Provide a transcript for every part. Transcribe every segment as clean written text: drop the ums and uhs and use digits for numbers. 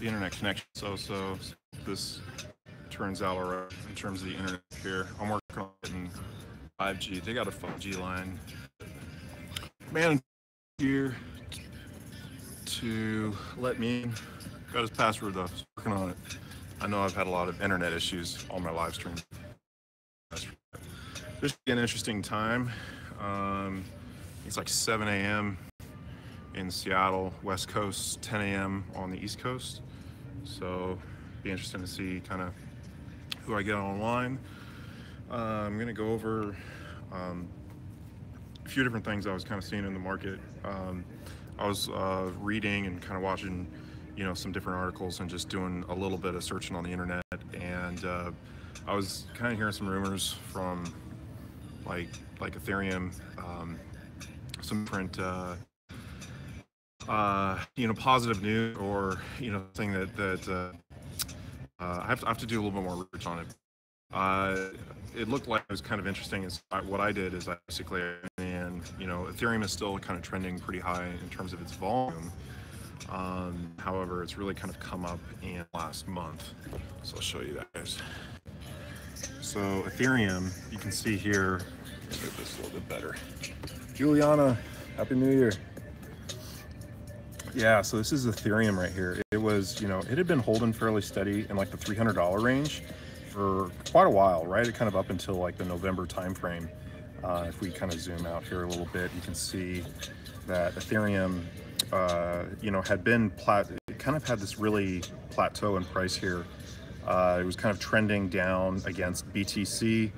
the internet connection. So this turns out all right in terms of the internet here. I'm working on getting 5G. They got a 5G line. Man here to let me in. Got his password though. Working on it. I know I've had a lot of internet issues on my live stream. This should be an interesting time. It's like 7 a.m. in Seattle, West Coast, 10 a.m. on the East Coast. So be interesting to see kind of who I get online. I'm gonna go over a few different things I was kind of seeing in the market. I was reading and kind of watching, some different articles and just doing a little bit of searching on the internet. And I was kind of hearing some rumors from like Ethereum, some different positive news, or thing that I have to do a little bit more research on it. It looked like it was kind of interesting. What I did is I basically, Ethereum is still kind of trending pretty high in terms of its volume. However, it's really kind of come up in last month. So I'll show you that, guys. So Ethereum, you can see here, let's get this a little bit better. Juliana, Happy New Year. Yeah, so this is Ethereum right here. It was, it had been holding fairly steady in like the $300 range for quite a while, right? It kind of up until like the November timeframe. If we kind of zoom out here a little bit, you can see that Ethereum, had been it kind of had this really plateau in price here. It was kind of trending down against BTC.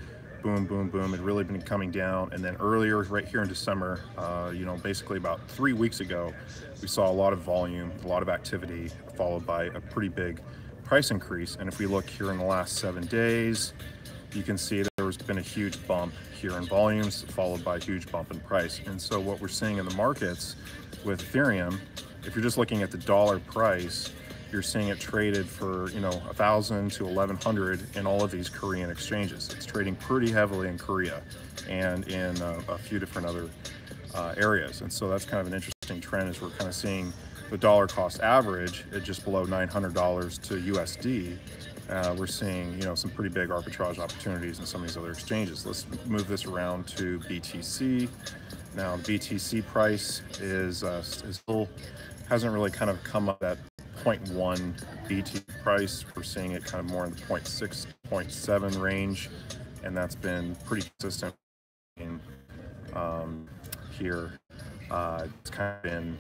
Boom, boom, boom. It really been coming down. And then earlier, right here in December, basically about 3 weeks ago, we saw a lot of volume, a lot of activity, followed by a pretty big price increase. And if we look here in the last 7 days, you can see there has been a huge bump here in volumes, followed by a huge bump in price. And so what we're seeing in the markets with Ethereum, if you're just looking at the dollar price, you're seeing it traded for 1,000 to 1,100 in all of these Korean exchanges. It's trading pretty heavily in Korea and in a few different other areas. And so that's kind of an interesting trend, as we're kind of seeing the dollar cost average at just below $900 to USD. We're seeing some pretty big arbitrage opportunities in some of these other exchanges. Let's move this around to BTC. Now the BTC price is still hasn't really kind of come up that 0.1 BT price. We're seeing it kind of more in the 0.6, 0.7 range, and that's been pretty consistent in here. It's kind of been,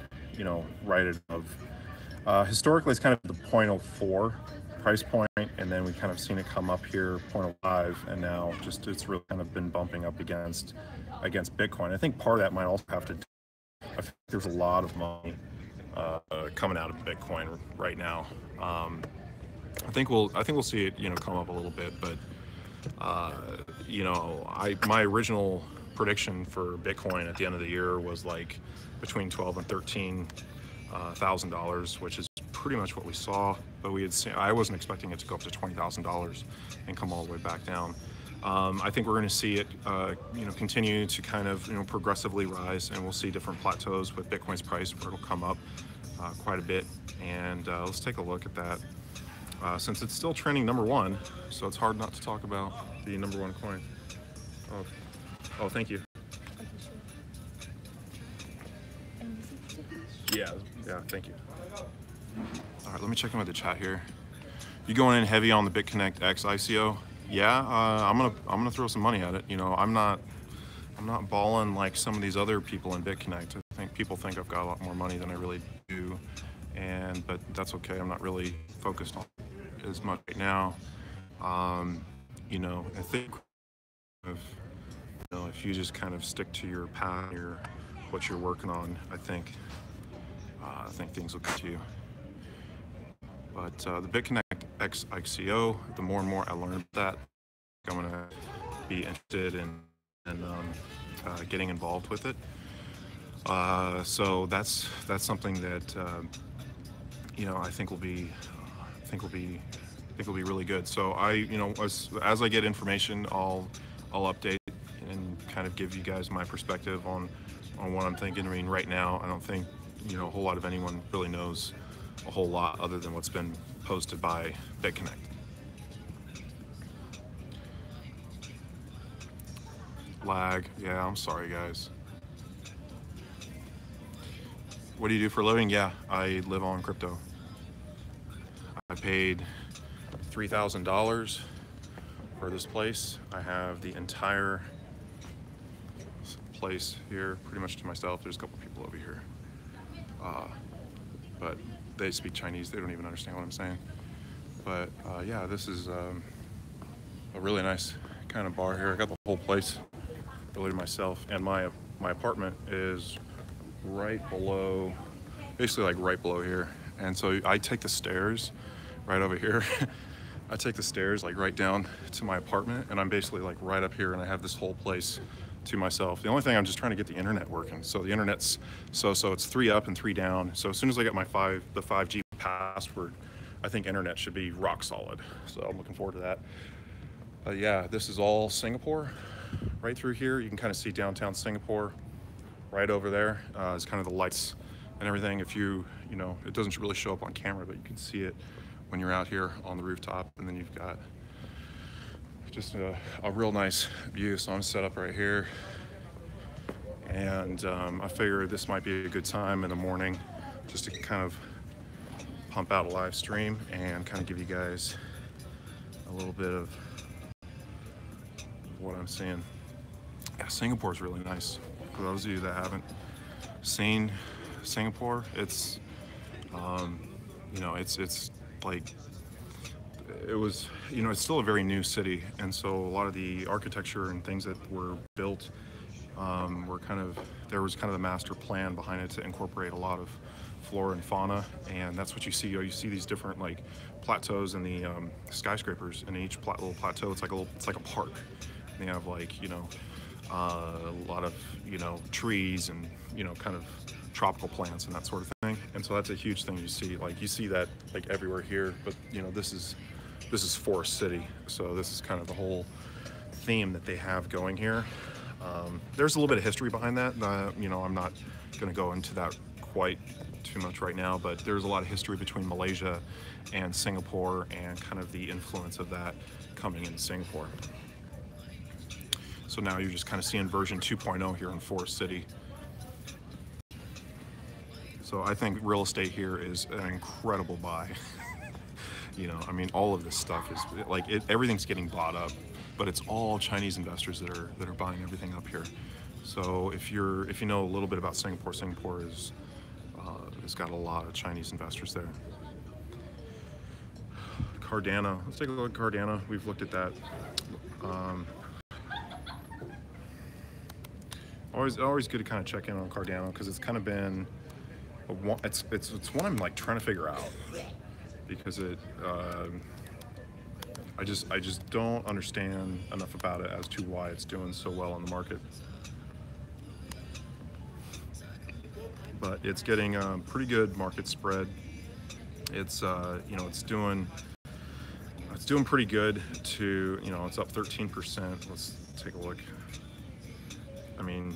right above. Historically, it's kind of the 0.04 price point, and then we kind of seen it come up here 0.05, and now it's really kind of been bumping up against Bitcoin. I think part of that might also have to do, I think there's a lot of money coming out of Bitcoin right now. I think we'll see it come up a little bit, but my original prediction for Bitcoin at the end of the year was like between $12,000 and $13,000, which is pretty much what we saw. But I wasn't expecting it to go up to $20,000 and come all the way back down. I think we're going to see it, continue to kind of, progressively rise, and we'll see different plateaus with Bitcoin's price where it'll come up quite a bit. And let's take a look at that. Since it's still trending #1, so it's hard not to talk about the #1 coin. Oh, thank you. Yeah, thank you. All right, let me check in with the chat here. You going in heavy on the BitConnect X ICO? Yeah, I'm gonna throw some money at it. I'm not balling like some of these other people in BitConnect. I think people think I've got a lot more money than I really do, but that's okay. I'm not really focused on it as much right now. I think if you just kind of stick to your path, what you're working on, I think things will come to you. But the BitConnect X ICO, the more and more I learn about that, I'm gonna be interested in getting involved with it. So that's something that I think will be really good. So as I get information, I'll update and kind of give you guys my perspective on what I'm thinking. I mean, right now I don't think a whole lot of anyone really knows a whole lot other than what's been posted by BitConnect. Lag, yeah, I'm sorry guys. What do you do for a living? Yeah, I live on crypto. I paid $3,000 for this place. I have the entire place here pretty much to myself. There's a couple people over here, but they speak Chinese. They don't even understand what I'm saying. But yeah, this is a really nice kind of bar here. I got the whole place really to myself, and my apartment is right below, basically like right below here. And so I take the stairs right over here. I take the stairs like right down to my apartment, and I'm basically like right up here, and I have this whole place to myself. The only thing, I'm just trying to get the internet working. So the internet's so it's 3 up and 3 down. So as soon as I get my 5G password, I think internet should be rock solid. So I'm looking forward to that. But yeah, this is all Singapore. Right through here, you can kind of see downtown Singapore. Right over there is kind of the lights and everything. If you know, it doesn't really show up on camera, but you can see it when you're out here on the rooftop. And then you've got just a real nice view. So I'm set up right here, and I figured this might be a good time in the morning just to kind of pump out a live stream and kind of give you guys a little bit of what I'm seeing. Yeah, Singapore is really nice. For those of you that haven't seen Singapore, it's you know, it's like, it was, you know, it's still a very new city, and so a lot of the architecture and things that were built were kind of, there was kind of a master plan behind it to incorporate a lot of flora and fauna, and that's what you see. You see these different like plateaus and the skyscrapers, and each little plateau, it's like a park. And they have like, you know, a lot of, you know, trees and, you know, kind of tropical plants and that sort of thing. And so that's a huge thing you see. Like you see that like everywhere here, but you know, this is Forest City. So this is kind of the whole theme that they have going here. There's a little bit of history behind that. You know, I'm not going to go into that quite too much right now, but there's a lot of history between Malaysia and Singapore, and kind of the influence of that coming into Singapore. So now you're just kind of seeing version 2.0 here in Forest City. So I think real estate here is an incredible buy. You know, I mean, all of this stuff is like, everything's getting bought up, but it's all Chinese investors that are buying everything up here. So if you know a little bit about Singapore, Singapore is has got a lot of Chinese investors there. Cardano, let's take a look at Cardano. We've looked at that. Always good to kind of check in on Cardano, because it's kind of been it's one I'm like trying to figure out, because I just don't understand enough about it as to why it's doing so well on the market. But it's getting a pretty good market spread. It's you know, it's doing pretty good to, you know, it's up 13%. Let's take a look. I mean,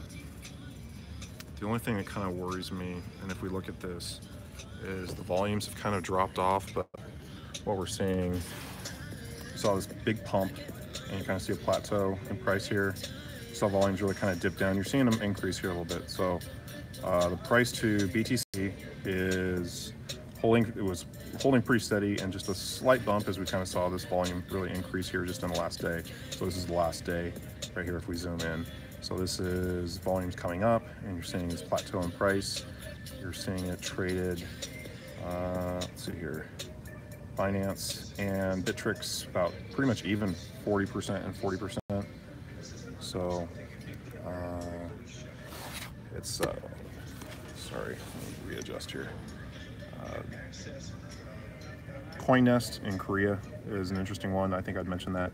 the only thing that kind of worries me, and if we look at this, is the volumes have kind of dropped off, but what we're seeing, you saw this big pump, and you kind of see a plateau in price here. You saw volumes really kind of dip down. You're seeing them increase here a little bit. So the price to BTC is holding, it was holding pretty steady, and just a slight bump as we kind of saw this volume really increase here just in the last day. So this is the last day right here if we zoom in. So this is volumes coming up, and you're seeing this plateau in price. You're seeing it traded, let's see here, Binance and Bittrex about pretty much even, 40% and 40%. So it's, sorry, let me readjust here. CoinNest in Korea is an interesting one. I think I'd mentioned that.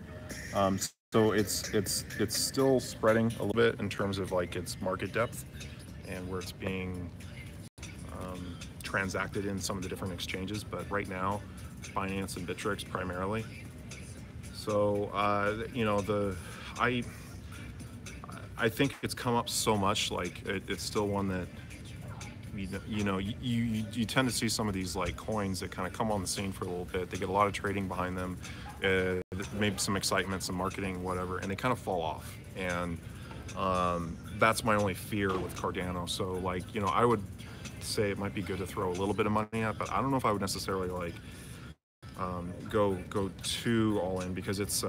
So it's still spreading a little bit in terms of like its market depth and where it's being transacted in some of the different exchanges, but right now Binance and Bittrex primarily. So you know, I think it's come up so much, like it's still one that you tend to see some of these like coins that kind of come on the scene for a little bit. They get a lot of trading behind them, maybe some excitement, some marketing, whatever, and they kind of fall off. And that's my only fear with Cardano. So like, I would say it might be good to throw a little bit of money at, but I don't know if I would necessarily like go too all in, because it's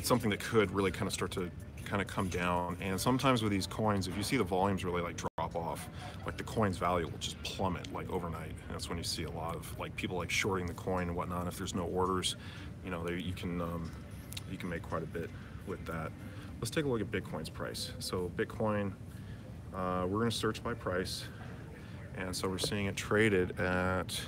something that could really kind of start to kind of come down. And sometimes with these coins, if you see the volumes really like drop off, like the coin's value will just plummet like overnight. And that's when you see a lot of like people like shorting the coin and whatnot. If there's no orders, you can make quite a bit with that. Let's take a look at Bitcoin's price. So Bitcoin, we're going to search by price, and so we're seeing it traded at.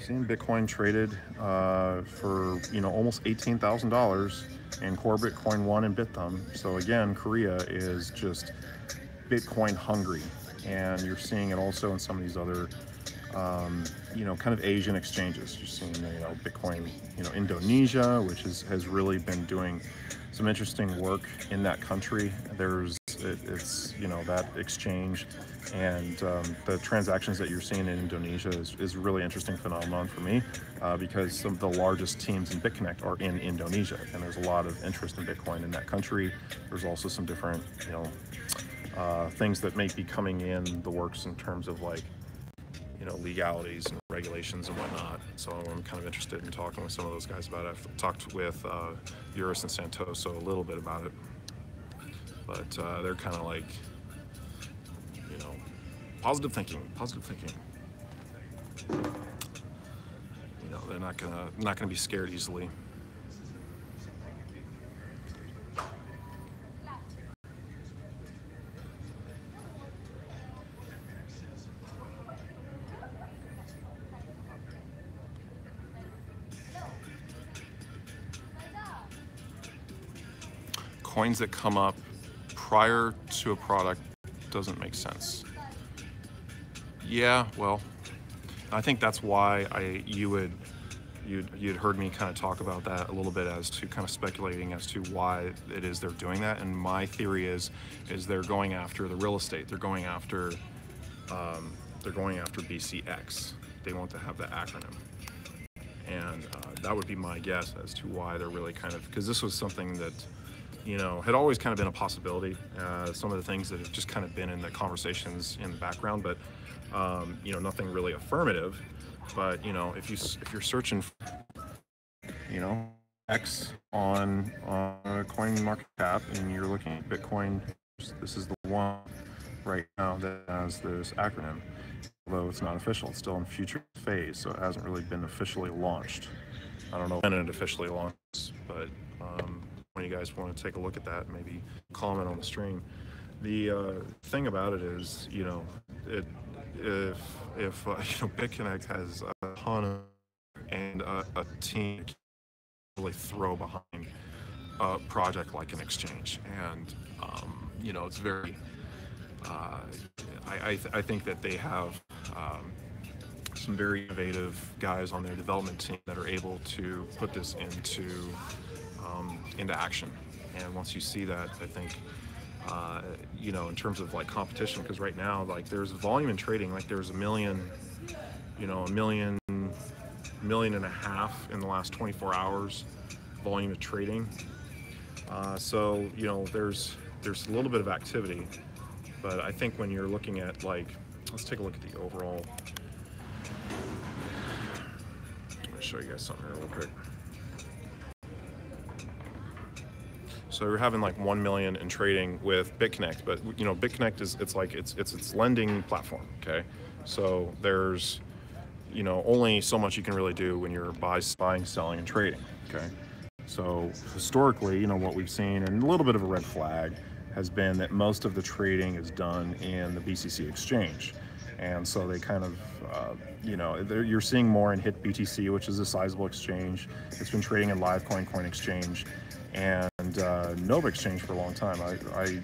Seeing Bitcoin traded for almost $18,000 in Core Bitcoin 1 and Bithumb. So again, Korea is just Bitcoin hungry, and you're seeing it also in some of these other kind of Asian exchanges. You're seeing Bitcoin, Indonesia, which has really been doing some interesting work in that country. It's that exchange, and the transactions that you're seeing in Indonesia is a really interesting phenomenon for me, because some of the largest teams in BitConnect are in Indonesia, and there's a lot of interest in Bitcoin in that country. There's also some different things that may be coming in the works in terms of like legalities and regulations and whatnot. So I'm kind of interested in talking with some of those guys about it. I've talked with Eurus and Santoso a little bit about it, but they're kind of like, positive thinking. They're not gonna be scared easily. Coins that come up prior to a product doesn't make sense. Yeah, well, I think that's why you'd heard me kind of talk about that a little bit, as to kind of speculating as to why it is they're doing that. And my theory is they're going after the real estate. They're going after BCX. They want to have the acronym. And that would be my guess as to why they're really kind of, because this was something that had always kind of been a possibility. Some of the things that have just kind of been in the conversations in the background, but nothing really affirmative. But if you're searching for, X on CoinMarketcap, and you're looking at Bitcoin, this is the one right now that has this acronym. Although it's not official, it's still in future phase, so it hasn't really been officially launched. I don't know when it officially launches, but when you guys want to take a look at that, maybe comment on the stream. The thing about it is, if BitConnect has a ton of, and a team really throw behind a project like an exchange, and it's very. I think that they have some very innovative guys on their development team that are able to put this into action. And once you see that, I think in terms of like competition, because right now like there's volume in trading, like there's a million and a half in the last 24 hours volume of trading. So there's a little bit of activity, but I think when you're looking at like, let's take a look at the overall. I'm gonna show you guys something here real quick. So we're having like 1 million in trading with BitConnect, but BitConnect is it's lending platform. Okay, so there's only so much you can really do when you're buying, selling, and trading. Okay, so historically, what we've seen, and a little bit of a red flag, has been that most of the trading is done in the BCC exchange, and so they kind of you're seeing more in HIT BTC, which is a sizable exchange. It's been trading in Livecoin Coin Exchange and Nova Exchange for a long time.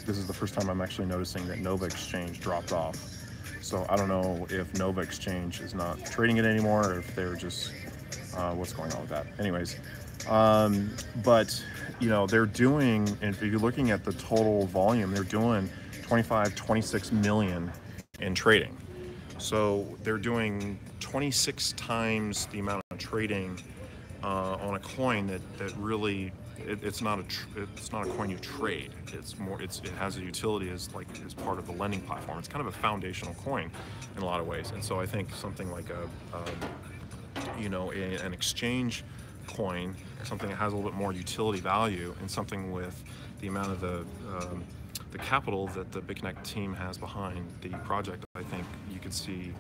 This is the first time I'm actually noticing that Nova Exchange dropped off. So I don't know if Nova Exchange is not trading it anymore, or if they're just what's going on with that. Anyways, But you know, they're doing, and if you're looking at the total volume, they're doing 26 million in trading. So they're doing 26 times the amount of trading on a coin that really it's not a coin you trade. It's more it has a utility as part of the lending platform. It's kind of a foundational coin in a lot of ways. And so I think something like an exchange coin, something that has a little bit more utility value, and something with the amount of the capital that the BitConnect team has behind the project, I think you could see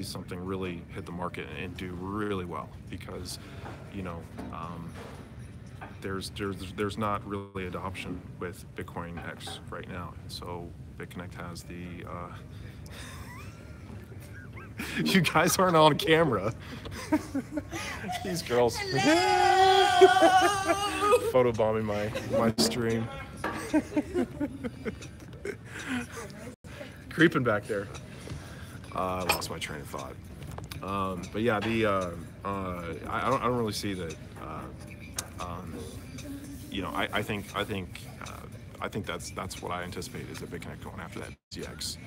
something really hit the market and do really well, because there's not really adoption with Bitcoin X right now. So BitConnect has the you guys aren't on camera. These girls photobombing my stream. Creeping back there. I lost my train of thought. But yeah, I don't really see that. I think that's what I anticipate is a BitConnect going after that ZX.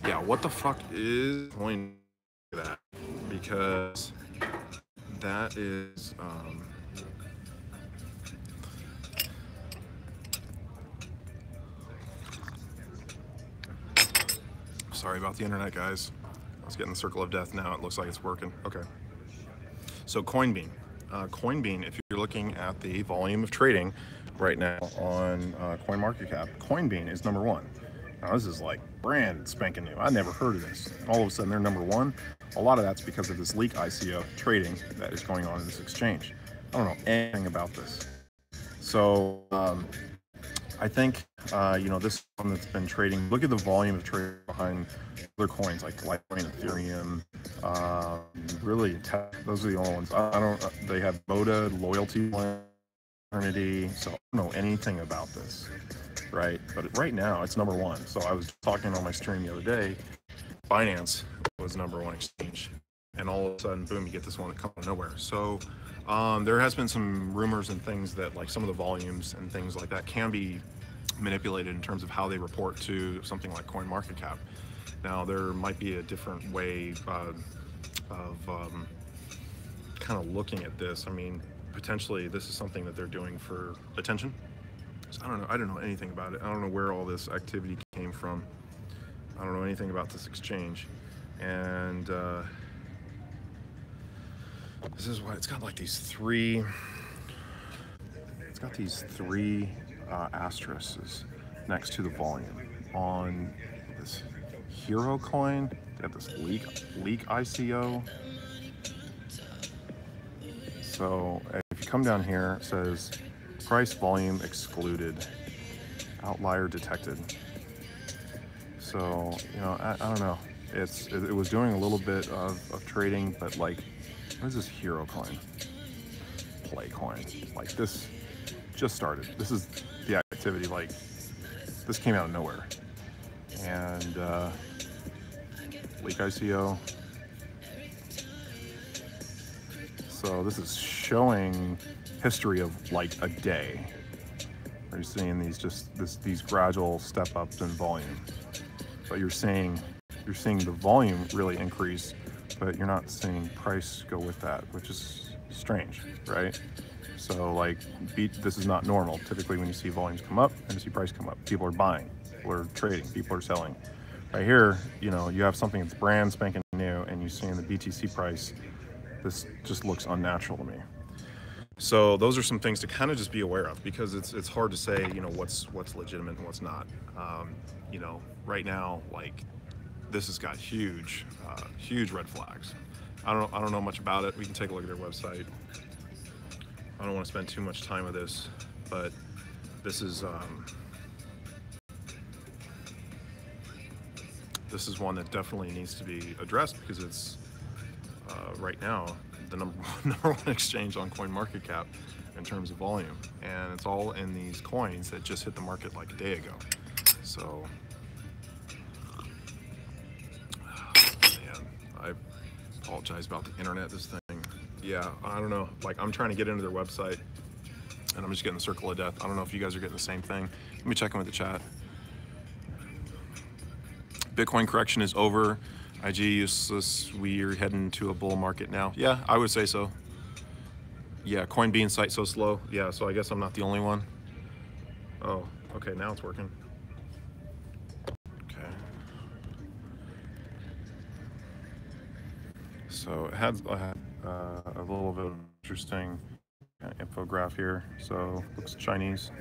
Yeah, what the fuck is going to that? Because that is sorry about the internet, guys. I was getting the circle of death. Now it looks like it's working. Okay. So Coinbene. Coinbene, if you're looking at the volume of trading right now on CoinMarketCap, Coinbene is number one. Now this is like brand spanking new. I never heard of this. And all of a sudden they're number one. A lot of that's because of this Leekico trading that is going on in this exchange. I don't know anything about this. So I think this one that's been trading. Look at the volume of trade behind other coins like Litecoin, Ethereum. Really, those are the only ones. They have Moda, Loyalty, Eternity. So I don't know anything about this, right? But right now it's number one. So I was talking on my stream the other day. Binance was number one exchange, and all of a sudden, boom, you get this one that comes out of nowhere. So there has been some rumors and things that like some of the volumes and things like that can be manipulated in terms of how they report to something like CoinMarketCap. Now there might be a different way of kind of looking at this. I mean, potentially this is something that they're doing for attention. So I don't know anything about it. I don't know where all this activity came from. I don't know anything about this exchange. And this is why it's got like these three asterisks next to the volume on this Hero coin. They have this leak ICO. So if you come down here, it says price volume excluded, outlier detected. So I don't know. It was doing a little bit of trading, but like, what is this Hero coin? Play coin. Like this just started. This is the activity. Like this came out of nowhere. And leak ICO. So this is showing history of like a day. You're seeing these gradual step ups in volume, but you're seeing the volume really increase, but you're not seeing price go with that, which is strange, right? So like this is not normal. Typically when you see volumes come up and you see price come up, people are buying, people are trading, people are selling. Right here, you have something that's brand spanking new, and you see in the BTC price, this just looks unnatural to me. So those are some things to kind of just be aware of, because it's hard to say, what's legitimate and what's not. Right now, like this has got huge red flags. I don't know much about it. We can take a look at their website. I don't want to spend too much time with this, but this is one that definitely needs to be addressed, because it's right now the number one exchange on CoinMarketCap in terms of volume, and it's all in these coins that just hit the market like a day ago. So man, I apologize about the internet. This thing yeah, I don't know. Like, I'm trying to get into their website, and I'm just getting the circle of death. I don't know if you guys are getting the same thing. Let me check in with the chat. Bitcoin correction is over. IG useless. We're heading to a bull market now. Yeah, I would say so. Yeah, Coinbene site so slow. Yeah, so I guess I'm not the only one. Oh, okay, now it's working. Okay. So it had a little bit of interesting infograph here. So looks Chinese.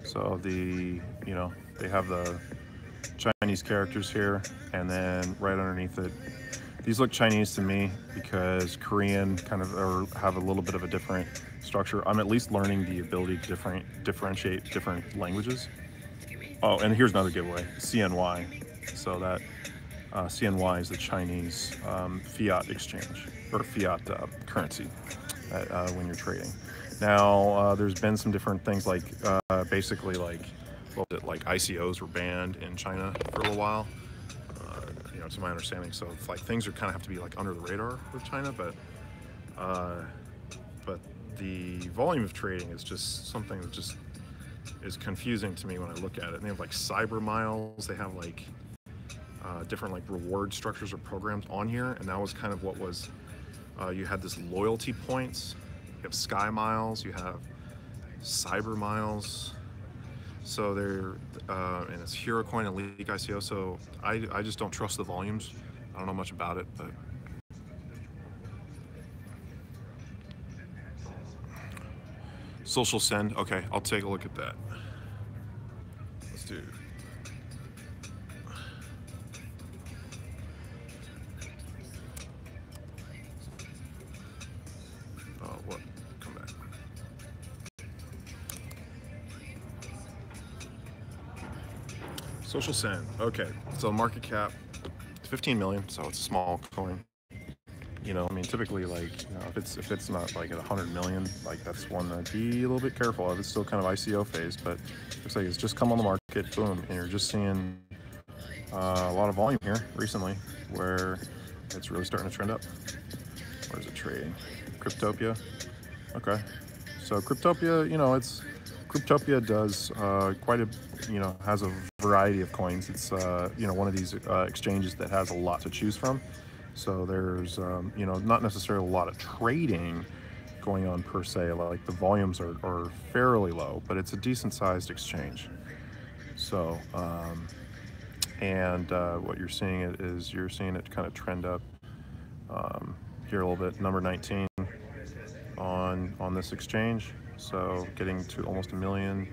So the, you know, they have the Chinese characters here, and then right underneath it, these look Chinese to me because Korean kind of have a little bit of a different structure. I'm at least learning the ability to differentiate different languages. Oh, and here's another giveaway, CNY. So that CNY is the Chinese fiat exchange, or fiat currency when you're trading. Now, there's been some different things like basically like, what was it, like ICOs were banned in China for a little while, you know, to my understanding. So it's like things are kind of have to be like under the radar with China, but the volume of trading is just something that just is confusing to me when I look at it. And they have like cyber miles, they have like different like reward structures or programs on here, and that was kind of what was you had this loyalty points, you have sky miles, you have cyber miles. So they're and it's Hero Coin and Leekico. So I just don't trust the volumes. I don't know much about it, but social send. Okay, I'll take a look at that. Let's do. Oh, what? Come back. Social send. Okay, so market cap 15 million. So it's a small coin. You know, I mean, typically, like, you know, if it's not like at 100 million, like that's one to be a little bit careful of. It's still kind of ICO phase, but looks like it's just come on the market, boom, and you're just seeing a lot of volume here recently, where it's really starting to trend up. Where is it trading? Cryptopia. Okay, so Cryptopia, you know, Cryptopia does quite a, you know, has a variety of coins. It's you know, one of these exchanges that has a lot to choose from. So there's, you know, not necessarily a lot of trading going on per se, like the volumes are fairly low, but it's a decent sized exchange. So, and what you're seeing is you're seeing it kind of trend up here a little bit, number 19 on this exchange. So getting to almost 1 million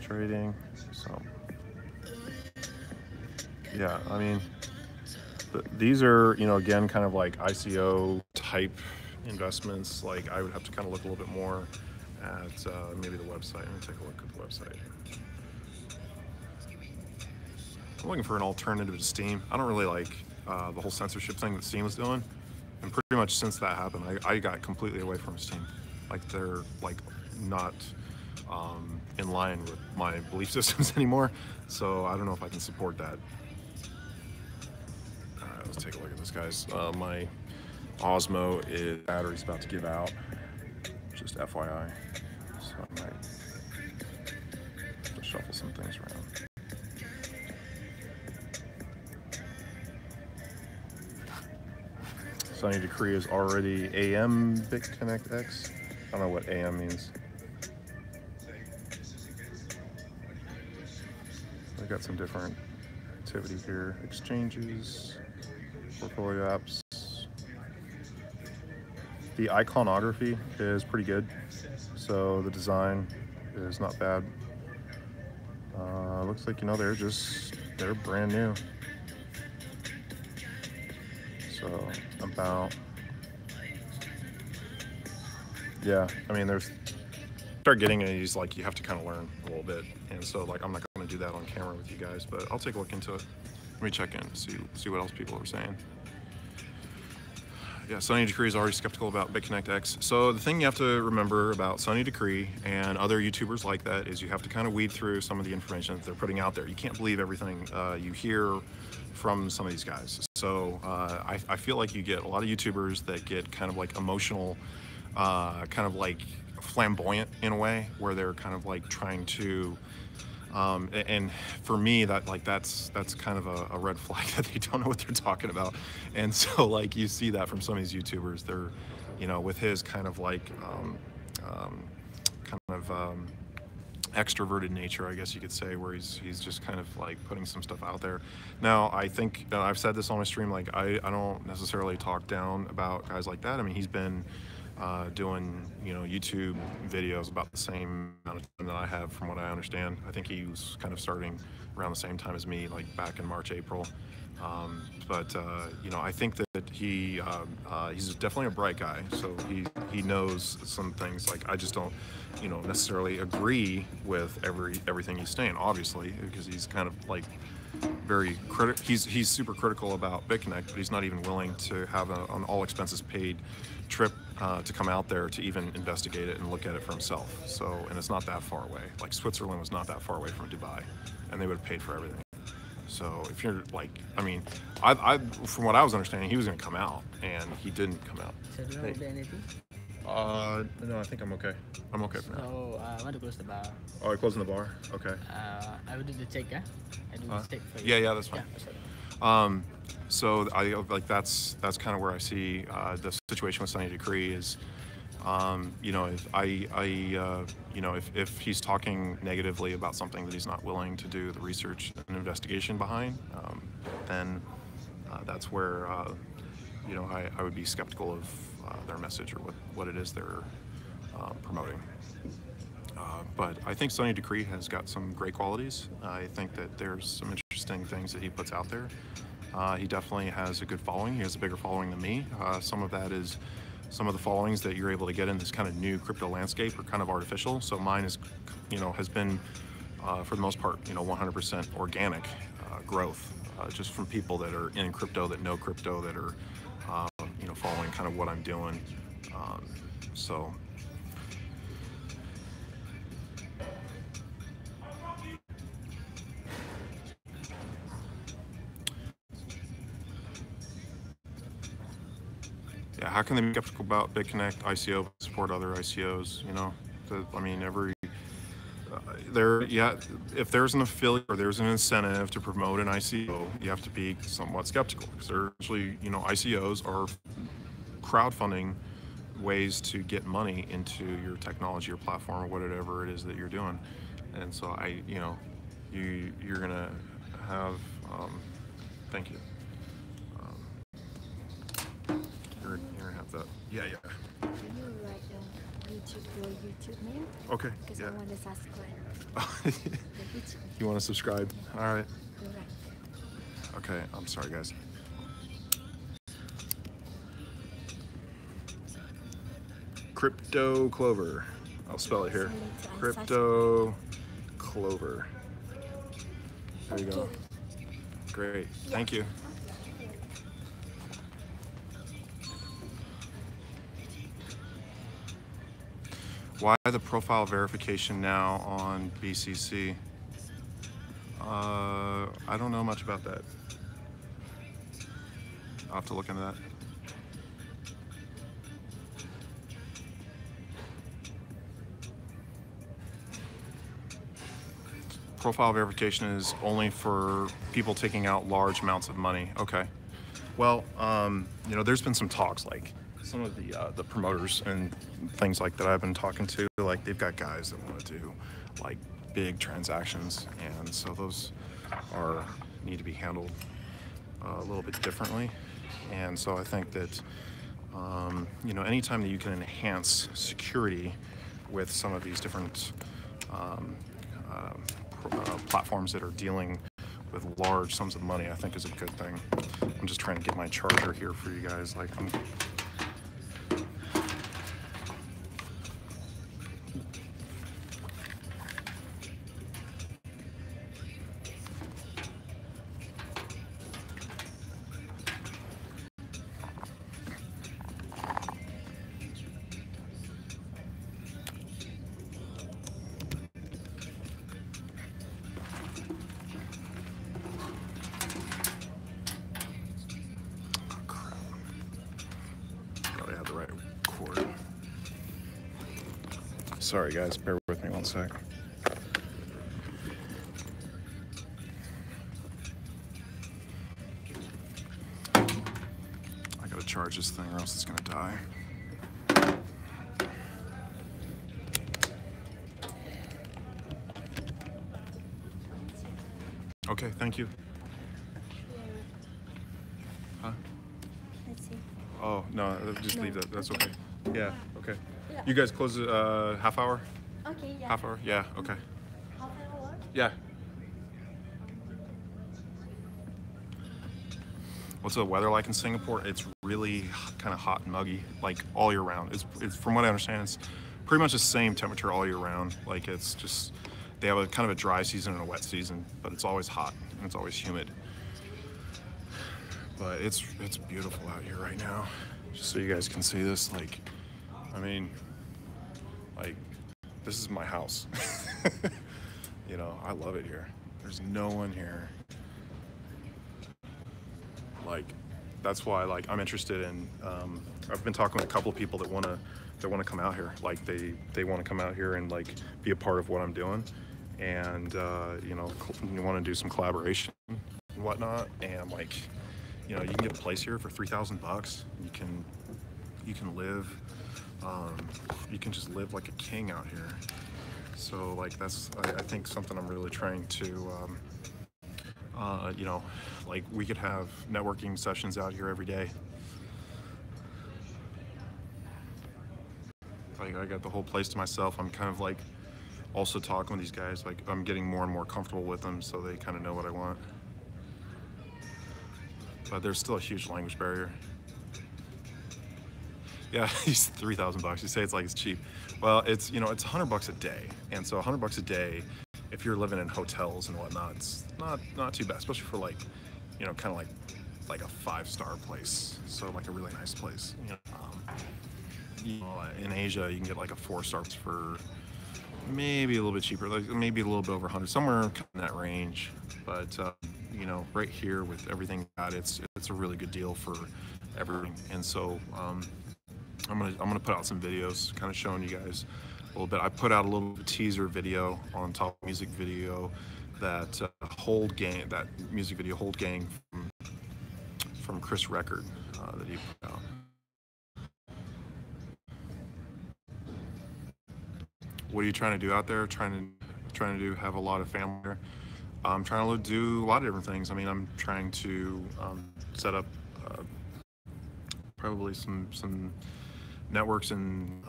trading. So yeah, I mean, these are, you know, again, kind of like ICO type investments. Like I would have to kind of look a little bit more at maybe the website. Let me take a look at the website. I'm looking for an alternative to Steam. I don't really like the whole censorship thing that Steam was doing. And pretty much since that happened, I got completely away from Steam. Like they're like not in line with my belief systems anymore. So I don't know if I can support that. Let's take a look at this, guys. My Osmo battery's about to give out, just FYI. So I might have to shuffle some things around. Sunny Decree is already AM BitConnect X. I don't know what AM means. I've got some different activity here. Exchanges. Portfolio apps. The iconography is pretty good, so the design is not bad. Looks like, you know, they're brand new. So about, yeah, I mean, start getting these, like, you have to kind of learn a little bit, and so like I'm not going to do that on camera with you guys, but I'll take a look into it. Let me check in, see what else people are saying. Yeah, Sonny Decree is already skeptical about BitConnect X. So the thing you have to remember about Sonny Decree and other YouTubers like that is you have to kind of weed through some of the information that they're putting out there. You can't believe everything you hear from some of these guys. So I feel like you get a lot of YouTubers that get kind of like emotional, kind of like flamboyant in a way, where they're kind of like trying to and for me, that's kind of a red flag that they don't know what they're talking about. And so like you see that from some of these YouTubers, they're, you know, with his kind of like extroverted nature, I guess you could say, where he's just kind of like putting some stuff out there. Now, I think I've said this on my stream, like I don't necessarily talk down about guys like that. I mean, he's been doing, you know, YouTube videos about the same amount of time that I have, from what I understand. I think he was kind of starting around the same time as me, like back in March, April. You know, I think that he's definitely a bright guy, so he knows some things. Like, I just don't, you know, necessarily agree with everything he's saying, obviously, because he's kind of like very critical. He's super critical about BitConnect, but he's not even willing to have an all expenses paid trip to come out there to even investigate it and look at it for himself. So, and it's not that far away. Like, Switzerland was not that far away from Dubai, and they would have paid for everything. So if you're like, I mean, I from what I was understanding, he was going to come out, and he didn't come out. So do you want to do anything? No, I think I'm okay. I'm okay for now. So I want to close the bar. Oh, I closing the bar? Okay. I will do the check, yeah? I do the check for you. Yeah, that's fine. Yeah, so I like that's kind of where I see the situation with Sonny Decree is, you know, you know, if he's talking negatively about something that he's not willing to do the research and investigation behind, then that's where you know, I would be skeptical of their message or what it is they're promoting. But I think Sonny Decree has got some great qualities. I think that there's some interesting things that he puts out there. He definitely has a good following. He has a bigger following than me. Some of that is some of the followings that you're able to get in this kind of new crypto landscape are kind of artificial. So mine is, you know, has been for the most part, you know, 100% organic growth, just from people that are in crypto, that know crypto, that are you know, following kind of what I'm doing. So yeah, how can they be skeptical about BitConnect ICO, support other ICOs? You know, I mean, yeah, if there's an affiliate or there's an incentive to promote an ICO, you have to be somewhat skeptical, because they're actually, you know, ICOs are crowdfunding ways to get money into your technology or platform or whatever it is that you're doing. And so you know, you're gonna have, thank you. You're gonna have that. Yeah. Can you write your YouTube name? Okay. Because yeah. I want to subscribe. You want to subscribe? All right. Correct. Okay. I'm sorry, guys. CryptoClover. I'll spell it here. CryptoClover. There you go. Great. Thank you. Why the profile verification now on BCC? I don't know much about that. I'll have to look into that. Profile verification is only for people taking out large amounts of money. Okay. Well, you know, there's been some talks, like some of the promoters and things like that I've been talking to, like they've got guys that want to do like big transactions, and so those need to be handled a little bit differently. And so I think that you know, anytime that you can enhance security with some of these different platforms that are dealing with large sums of money, I think is a good thing. I'm just trying to get my charger here for you guys. Like, Sorry guys, bear with me one sec. I gotta charge this thing or else it's gonna die. Okay, thank you. Huh? Let's see. Oh, no, just leave that. That's okay. Yeah, okay. Yeah. You guys close half hour? Okay, yeah. Half hour? Yeah, okay. Half an hour? Yeah. What's the weather like in Singapore? It's really kind of hot and muggy, like all year round. It's from what I understand, it's pretty much the same temperature all year round. Like it's just, they have a kind of a dry season and a wet season, but it's always hot and it's always humid. But it's beautiful out here right now. Just so you guys can see this, like, I mean, like, this is my house. You know, I love it here. There's no one here. Like, that's why, like, I'm interested in, I've been talking with a couple of people that want to come out here. Like, they want to come out here and, like, be a part of what I'm doing. And, you know, you want to do some collaboration and whatnot. And, like, you know, you can get a place here for $3,000. You can live, you can just live like a king out here. So, like, that's, I think, something I'm really trying to, you know, like, we could have networking sessions out here every day. Like, I got the whole place to myself. I'm kind of, like, also talking with these guys. Like, I'm getting more and more comfortable with them, so they kind of know what I want. But there's still a huge language barrier. Yeah, he's $3,000. You say it's like it's cheap. Well, it's, you know, it's $100 a day, and so $100 a day, if you're living in hotels and whatnot, it's not too bad, especially for, like, you know, kind of like a 5-star place. So, like, a really nice place. You know, in Asia, you can get like a 4-star for maybe a little bit cheaper, like maybe a little bit over 100, somewhere in that range. But you know, right here with everything got, it's a really good deal for everything. And so I'm gonna put out some videos, kind of showing you guys a little bit. I put out a little teaser video on top of music video that that music video Hold Gang from Chris Record that he put out. What are you trying to do out there? Trying to have a lot of family there. I'm trying to do a lot of different things. I mean, I'm trying to set up probably some networks and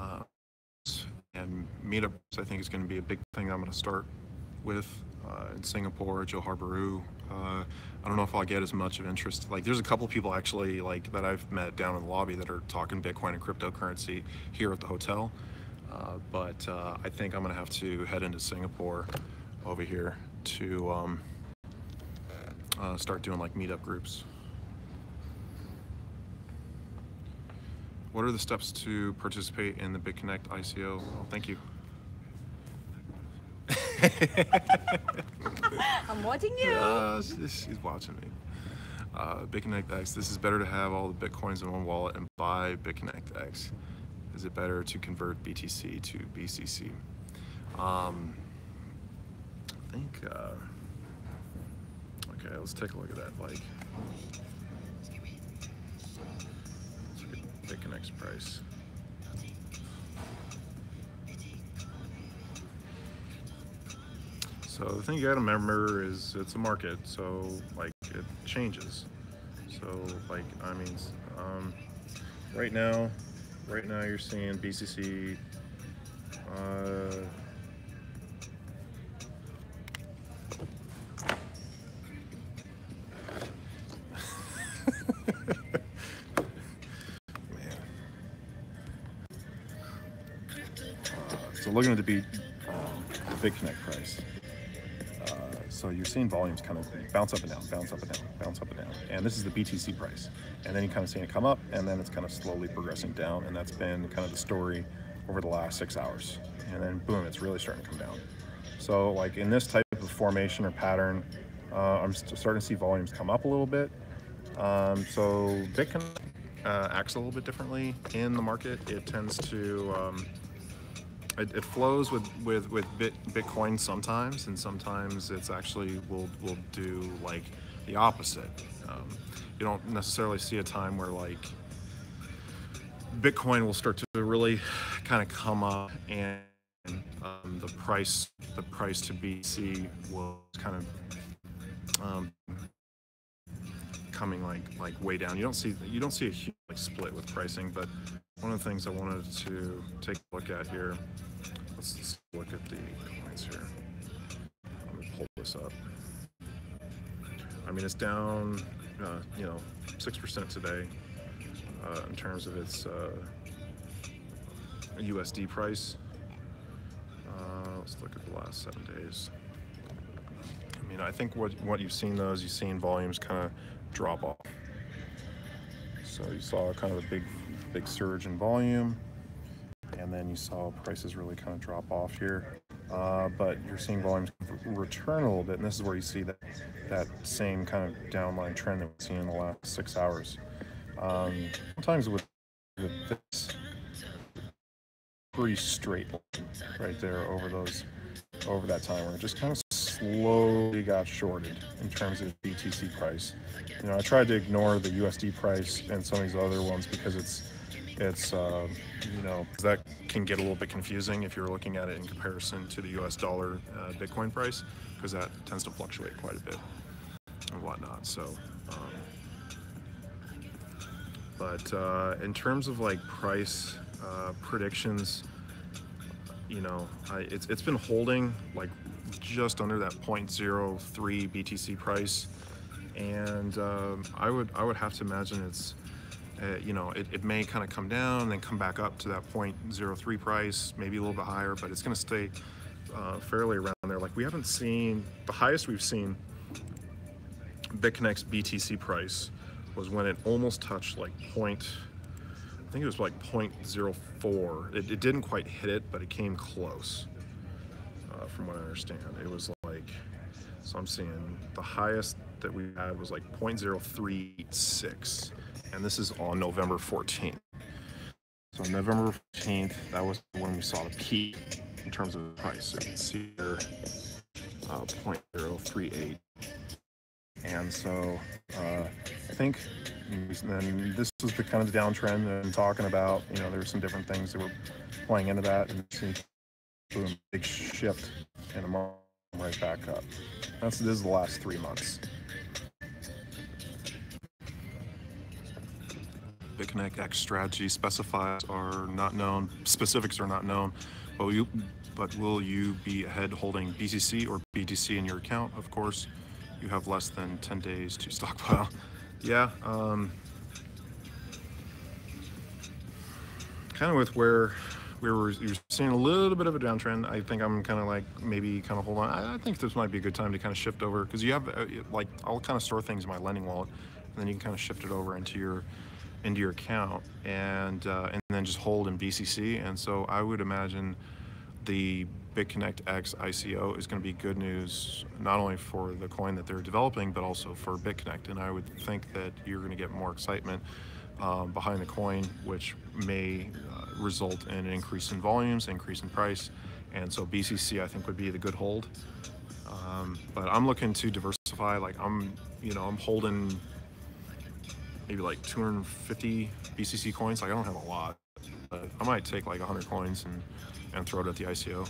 meetups. I think is going to be a big thing I'm going to start with in Singapore, Johor Bahru. I don't know if I'll get as much of interest. Like, there's a couple people actually, like, that I've met down in the lobby that are talking Bitcoin and cryptocurrency here at the hotel. But I think I'm gonna have to head into Singapore over here to start doing like meetup groups. What are the steps to participate in the BitConnect ICO? Oh, thank you. I'm watching you. She's watching me. BitConnect X. This is better to have all the Bitcoins in one wallet and buy BitConnect X. Is it better to convert BTC to BCC? I think, okay, let's take a look at that. Like, let's get BitConnect's price. So the thing you gotta remember is it's a market, so, like, it changes. So, like, I mean, right now you're seeing BCC, so looking at the BitConnect price. So you're seeing volumes kind of bounce up and down, bounce up and down, bounce up and down. And this is the BTC price. And then you're kind of seeing it come up, and then it's kind of slowly progressing down. And that's been kind of the story over the last 6 hours. And then boom, it's really starting to come down. So, like, in this type of formation or pattern, I'm starting to see volumes come up a little bit. So Bitcoin acts a little bit differently in the market. It tends to it flows with Bitcoin sometimes, and sometimes it's actually will do like the opposite. You don't necessarily see a time where like Bitcoin will start to really kind of come up, and the price to BTC will kind of coming like way down. You don't see a huge like split with pricing, but one of the things I wanted to take a look at here. Let's look at the coins here. Let me pull this up. I mean, it's down, 6% today in terms of its USD price. Let's look at the last 7 days. I mean, I think what you've seen though is you've seen volumes kind of drop off. So you saw kind of a big surge in volume, and then you saw prices really kind of drop off here. But you're seeing volumes return a little bit, and this is where you see that same kind of downline trend that we've seen in the last 6 hours. Sometimes with this pretty straight line right there over that time where it just kind of slowly got shorted in terms of BTC price. I tried to ignore the USD price and some of these other ones because it's that can get a little bit confusing if you're looking at it in comparison to the US dollar Bitcoin price, because that tends to fluctuate quite a bit and whatnot. So but in terms of like price predictions, it's been holding like just under that 0.03 BTC price, and I would have to imagine it's it may kind of come down and then come back up to that 0.03 price, maybe a little bit higher, but it's going to stay fairly around there. Like, we haven't seen, the highest we've seen BitConnect's BTC price was when it almost touched like I think it was like 0.04. It didn't quite hit it, but it came close. From what I understand, it was like, so I'm seeing the highest that we had was like 0.036, and this is on November 14th. So November 14th, that was when we saw the peak in terms of the price. So you can see here 0.038. And so I think then this was the kind of downtrend that I'm talking about. There's some different things that were playing into that, and see boom, big shift in a month right back up. This is the last 3 months. BitConnect X strategy specifies are not known, specifics are not known, but will you be ahead holding BCC or BTC in your account? Of course, you have less than 10 days to stockpile. Yeah, kind of with where you're seeing a little bit of a downtrend. I think I'm kind of like maybe kind of hold on. I think this might be a good time to kind of shift over, because you have like, I'll kind of store things in my lending wallet, and then you can kind of shift it over into your account, and then just hold in BCC. And so I would imagine the BitConnect X ICO is going to be good news, not only for the coin that they're developing, but also for BitConnect. And I would think that you're going to get more excitement behind the coin, which may result in an increase in volumes, increase in price. And so BCC, I think, would be the good hold. But I'm looking to diversify. Like, I'm holding maybe like 250 BCC coins. Like, I don't have a lot, but I might take like 100 coins and throw it at the ICO.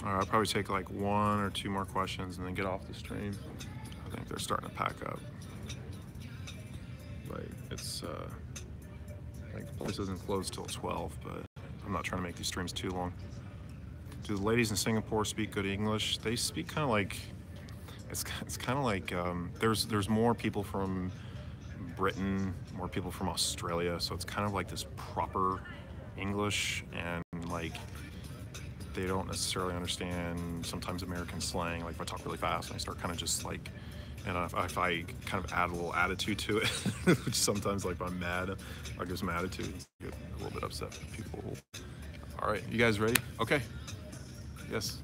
All right, I'll probably take like 1 or 2 more questions and then get off the stream. I think they're starting to pack up. Like, it's, I think the place isn't closed till 12, but I'm not trying to make these streams too long. Do the ladies in Singapore speak good English? They speak kind of like, it's kind of like, there's more people from Britain, more people from Australia, so it's kind of like this proper English, and like, they don't necessarily understand sometimes American slang. Like if I talk really fast and I start kind of just like, and if I kind of add a little attitude to it, which sometimes like if I'm mad, I give some attitude and get a little bit upset with people. All right, you guys ready? Okay. Yes.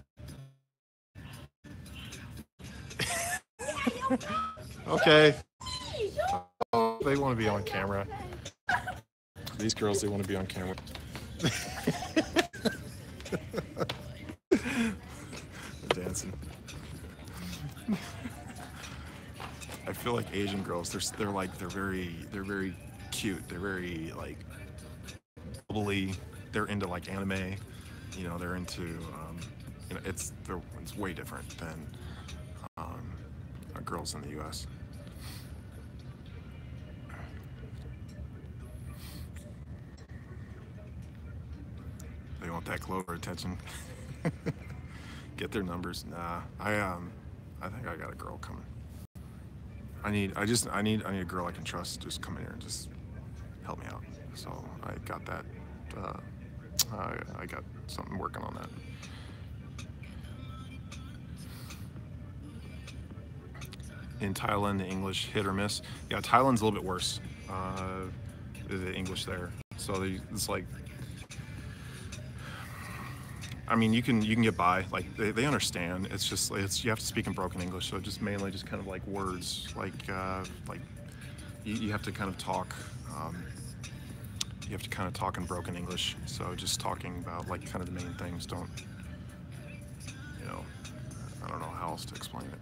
Okay. Oh, they want to be on camera. These girls, they want to be on camera. They're dancing. I feel like Asian girls, they're very cute. They're very like bubbly. They're into like anime. You know, they're into you know, it's way different than girls in the U.S. They want that Clover attention. Get their numbers. Nah, I think I got a girl coming. I need a girl I can trust. Just come in here and just help me out. So I got that. I got something working on that. In Thailand, the English hit or miss. Yeah, Thailand's a little bit worse. The English there. So it's like, I mean, you can get by. Like they understand. It's just you have to speak in broken English. So just mainly just kind of like words. Like you have to kind of talk. You have to kind of talk in broken English. So just talking about like kind of the main things. Don't, you know, I don't know how else to explain it.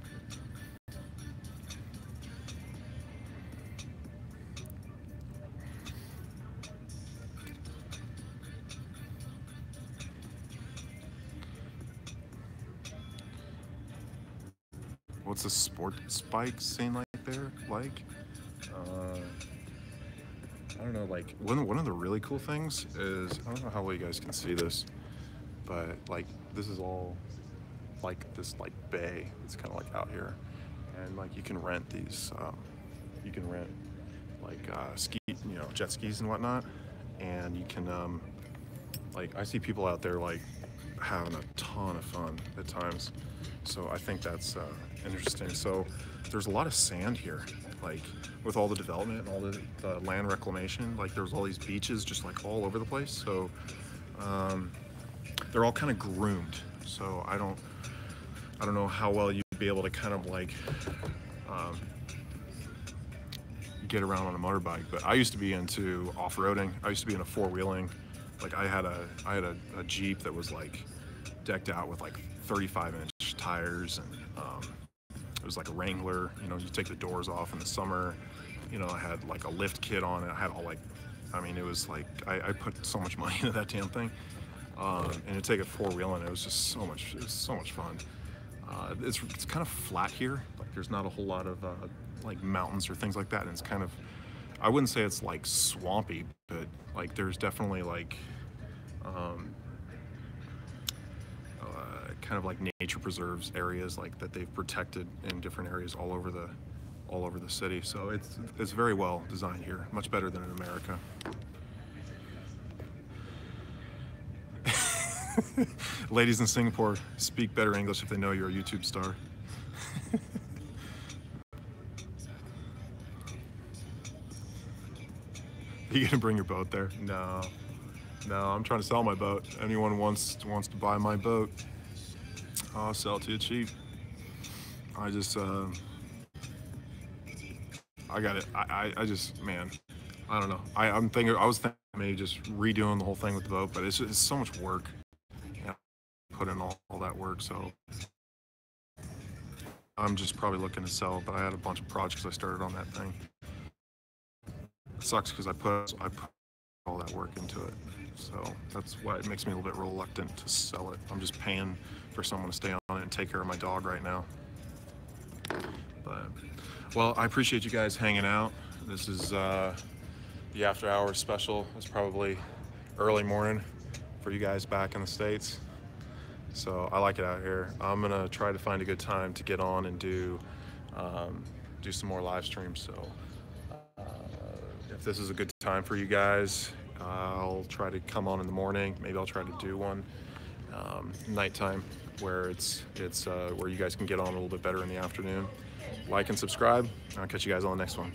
What's the sport spike scene like there? Like, I don't know. Like one of the really cool things is, I don't know how well you guys can see this, but like this is all like this like bay. It's kind of like out here, and like you can rent these. You can rent like jet skis and whatnot, and you can like I see people out there like having a ton of fun at times. So I think that's interesting. So there's a lot of sand here, like with all the development and all the land reclamation. Like there's all these beaches just like all over the place. So they're all kind of groomed. So I don't know how well you'd be able to kind of like get around on a motorbike. But I used to be into off-roading. I used to be into four-wheeling. Like I had a Jeep that was like decked out with like 35-inch tires, and it was like a Wrangler. You know, you take the doors off in the summer. You know, I had like a lift kit on it. I had all like, I mean, it was like I put so much money into that damn thing, and to take it four-wheeling, it was just so much fun. It's kind of flat here. Like there's not a whole lot of like mountains or things like that, and it's kind of, I wouldn't say it's like swampy, but like there's definitely like kind of like nature preserves areas like that they've protected in different areas all over the city. So it's very well designed here, much better than in America. Ladies in Singapore speak better English if they know you're a YouTube star. You gonna bring your boat there? No, I'm trying to sell my boat. Anyone wants to buy my boat, I'll sell it to you cheap. I just I got it. I just, man, I don't know. I was thinking maybe just redoing the whole thing with the boat, but it's so much work. Yeah, put in all that work, so I'm just probably looking to sell. But I had a bunch of projects I started on that thing. It sucks because I put all that work into it, so that's why it makes me a little bit reluctant to sell it. I'm just paying for someone to stay on it and take care of my dog right now. But well, I appreciate you guys hanging out. This is the after hours special. It's probably early morning for you guys back in the States, so I like it out here. I'm gonna try to find a good time to get on and do some more live streams. So if this is a good time for you guys, I'll try to come on in the morning. Maybe I'll try to do one nighttime, where it's where you guys can get on a little bit better in the afternoon. Like and subscribe. I'll catch you guys on the next one.